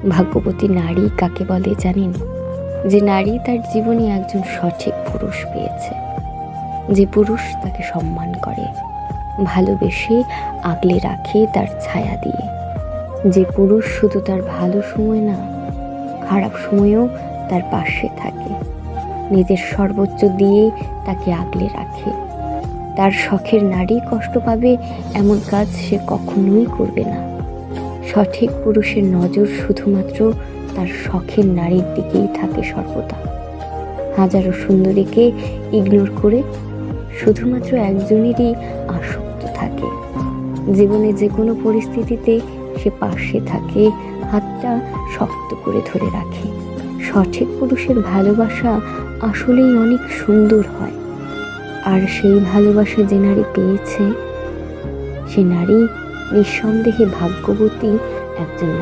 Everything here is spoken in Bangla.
ভাগ্যবতী নারী কাকে বলে জানেন? যে নারী তার জীবনে একজন সঠিক পুরুষ পেয়েছে, যে পুরুষ তাকে সম্মান করে, ভালোবেসে আগলে রাখে তার ছায়া দিয়ে, যে পুরুষ শুধু তার ভালো সময় না, খারাপ সময়েও তার পাশে থাকে, নিজের সর্বোচ্চ দিয়ে তাকে আগলে রাখে। তার শখের নারী কষ্ট পাবে এমন কাজ সে কখনোই করবে না। সঠিক পুরুষের নজর শুধুমাত্র তার শখের নারীর দিকেই থাকে সর্বদা। হাজারো সুন্দরীকে ইগনোর করে শুধুমাত্র একজনেরই আসক্ত থাকে। জীবনে যে কোনো পরিস্থিতিতে সে পাশে থাকে, হাতটা শক্ত করে ধরে রাখে। সঠিক পুরুষের ভালোবাসা আসলেই অনেক সুন্দর হয়। আর সেই ভালোবাসা যে নারী পেয়েছে, সে নারী নিঃসন্দেহে ভাগ্যবতী একজন নারী।